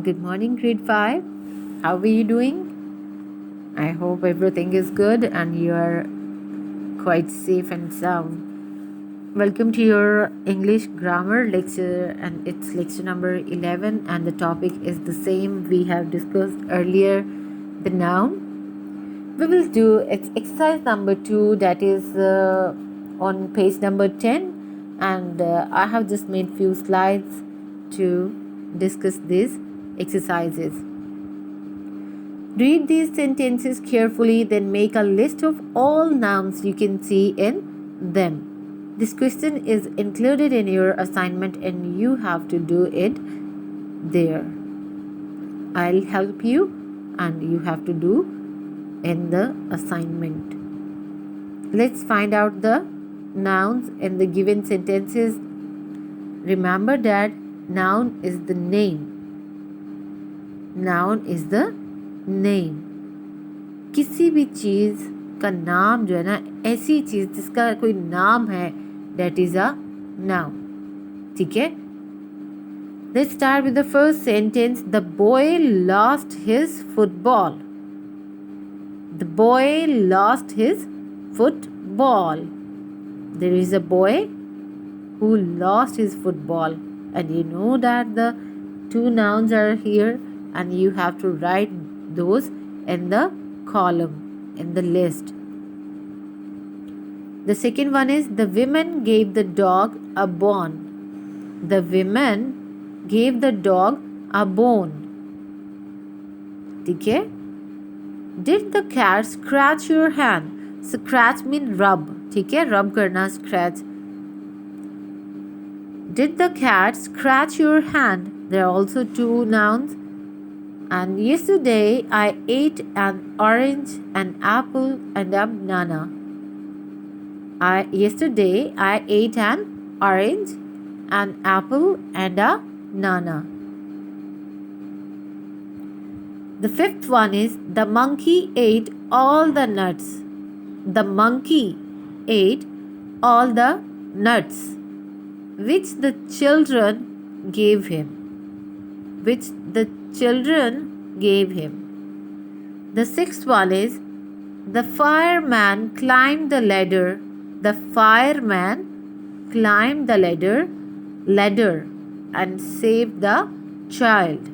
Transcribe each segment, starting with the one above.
Good morning, grade 5. How are you doing? I hope everything is good and you are quite safe and sound. Welcome to your English grammar lecture, and it's lecture number 11, and the topic is the same we have discussed earlier, the noun. We will do it's exercise number 2, that is on page number 10, and I have just made few slides to discuss these exercises. Read these sentences carefully, then make a list of all nouns you can see in them. This question is included in your assignment and you have to do it there. I'll help you and you have to do in the assignment. Let's find out the nouns in the given sentences. Remember that noun is the name. Noun is the name. किसी भी चीज़ का नाम जो है ना, ऐसी चीज़ जिसका कोई नाम है, that is a noun. ठीक है? Let's start with the first sentence. The boy lost his football. The boy lost his football. There is a boy who lost his football, and you know that the two nouns are here and you have to write those in the column, in the list. The second one is the women gave the dog a bone. The women gave the dog a bone. ठीक है? Did the cat scratch your hand? Scratch means rub. ठीक है? Rub करना, scratch. Did the cat scratch your hand? There are also two nouns. And yesterday I ate an orange, an apple, and a banana. Yesterday I ate an orange, an apple, and a banana. The fifth one is the monkey ate all the nuts. The monkey ate all the nuts which the children gave him. Which the children gave him. The sixth one is the fireman climbed the ladder. The fireman climbed the ladder and saved the child.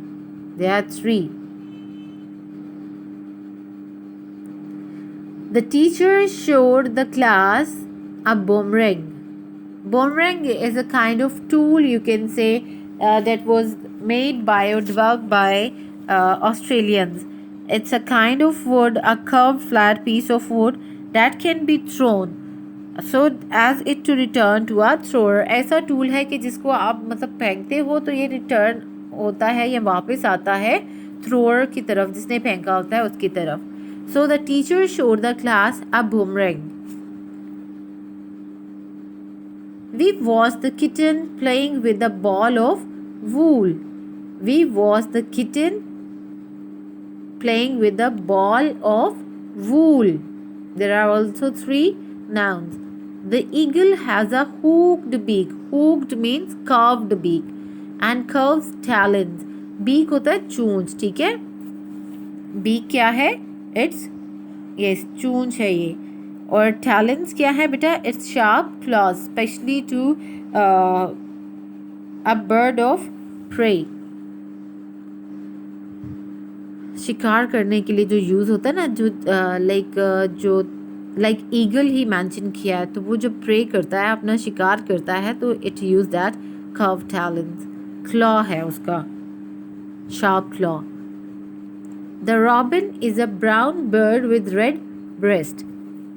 There are three. The teacher showed the class a boomerang. Boomerang is a kind of tool, you can say, that was made by or developed by Australians. It's a kind of wood, a curved flat piece of wood that can be thrown so as it to return to a thrower. ऐसा tool है कि जिसको आप मतलब फेंकते हो तो ये रिटर्न होता है या वापस आता है थ्रोअर की तरफ, जिसने फेंका होता है उसकी तरफ. So the teacher showed the class a boomerang. We watched the kitten playing with a ball of wool. We watched the kitten playing with a ball of wool. There are also three nouns. The eagle has a hooked beak. Hooked means curved beak and curved talons. Beak होता है चूंच. ठीक है? Beak क्या है? It's yes, चूंच है ये. और talons क्या है बेटा? It's sharp claws, especially to a bird of prey. शिकार करने के लिए जो यूज़ होता है ना, जो लाइक ईगल ही मेंशन किया है, तो वो जब प्रे करता है, अपना शिकार करता है, तो it use that curve talons. Claw है उसका, sharp claw. The robin is a brown bird with red breast.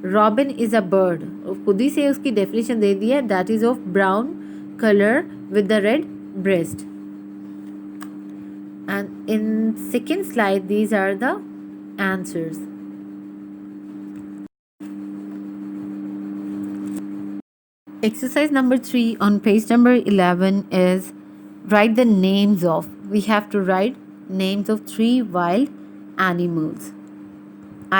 Robin is a bird, खुद ही से उसकी डेफिनेशन दे दी है, that is of brown colour with the red breast. And in second slide, these are the answers. Exercise number 3 on page number 11 is write the names of. We have to write names of 3 wild animals.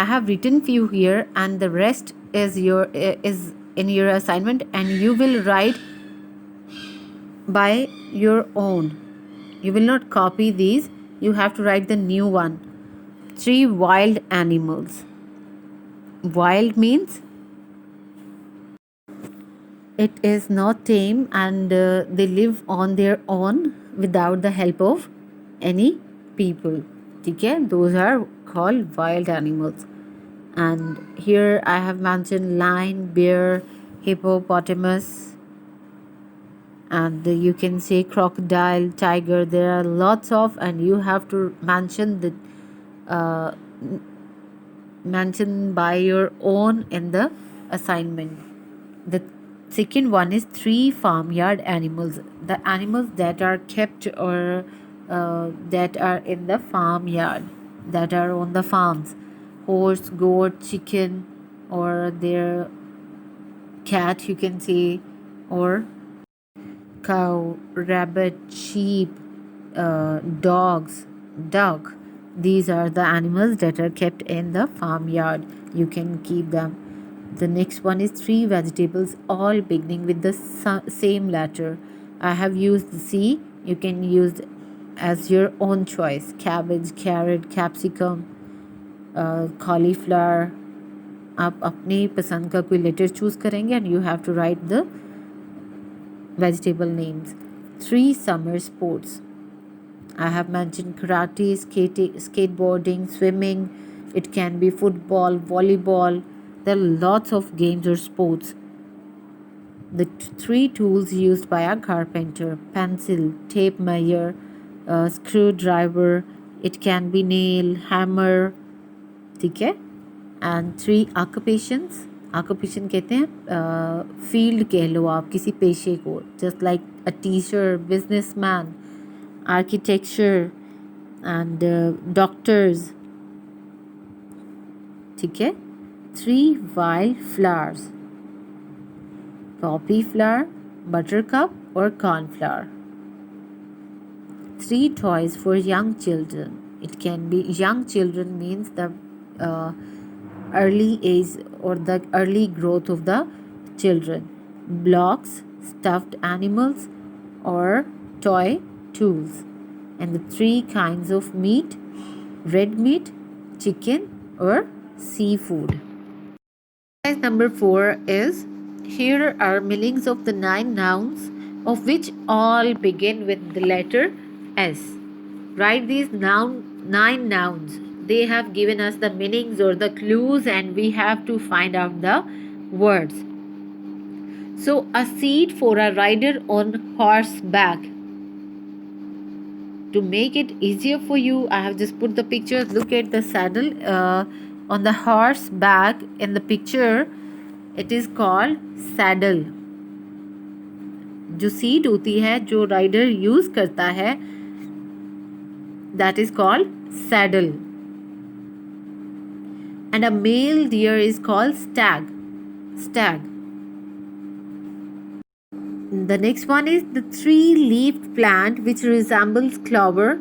I have written few here and the rest is in your assignment, and you will write by your own. You will not copy these You have to write the new one. 3 wild animals. Wild means it is not tame and they live on their own without the help of any people. Okay, those are called wild animals. And here I have mentioned lion, bear, hippopotamus, and you can say crocodile, tiger. There are lots of, and you have to mention the uh, mention by your own in the assignment. The second one is 3 farmyard animals. The animals that are kept or that are in the farmyard, that are on the farms. Horse, goat, chicken, or their cat, you can say, or cow, rabbit, sheep, dogs, duck. These are the animals that are kept in the farmyard. You can keep them. The next one is 3 vegetables, all beginning with the same letter. I have used C. You can use as your own choice. Cabbage, carrot, capsicum, cauliflower. आप अपनी पसंद का कोई letter choose करेंगे and you have to write the vegetable names. 3 summer sports. I have mentioned karate, skateboarding, swimming. It can be football, volleyball. There are lots of games or sports. The 3 tools used by a carpenter: pencil, tape measure, screwdriver. It can be nail, hammer. ठीक है? And 3 occupations. Occupation कहते हैं field कह लो आप किसी पेशे को. Just like a teacher, businessman, architecture, and doctors. ठीक है? 3 wild flowers: poppy flower, buttercup, or cornflower. 3 toys for young children. It can be young children means the early age or the early growth of the children. Blocks, stuffed animals, or toy tools. And the 3 kinds of meat: red meat, chicken, or seafood. Exercise number 4 is, here are meanings of the 9 nouns of which all begin with the letter S. Write these 9 nouns. They have given us the meanings or the clues and we have to find out the words. So, a seat for a rider on horseback. To make it easier for you, I have just put the pictures. Look at the saddle on the horseback in the picture. It is called saddle. जो seat होती है जो rider use करता है, that is called saddle. And a male deer is called stag. The next one is the 3-leaved plant which resembles clover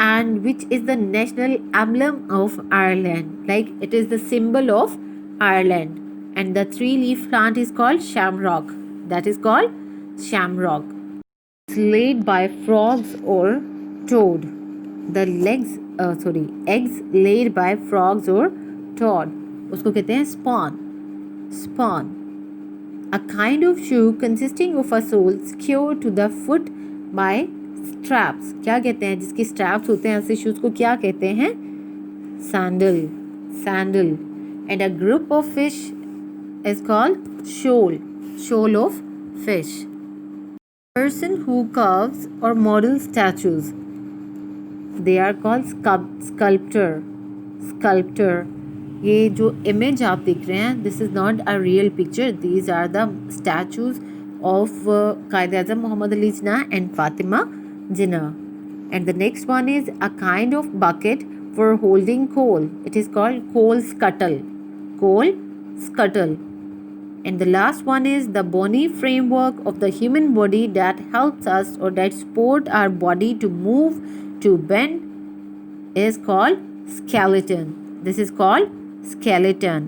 and which is the national emblem of Ireland. Like it is the symbol of Ireland. And the 3-leaf plant is called shamrock. That is called shamrock. It's laid by frogs or toad. The eggs laid by frogs or toad. उसको कहते हैं spawn. A kind of shoe consisting of a sole secured to the foot by straps. क्या कहते हैं जिसकी straps होते हैं ऐसे shoes को क्या कहते हैं? Sandal. And a group of fish is called shoal of fish. Person who carves or models statues, they are called sculptor. ये जो इमेज आप देख रहे हैं, this is not a real picture. These are the statues of Quaid Azam Mohammad Ali Jinnah and Fatima Jinnah. And the next one is a kind of bucket for holding coal. It is called coal scuttle. And the last one is the bony framework of the human body that helps us or that support our body to move, to bend, is called skeleton. This is called skeleton.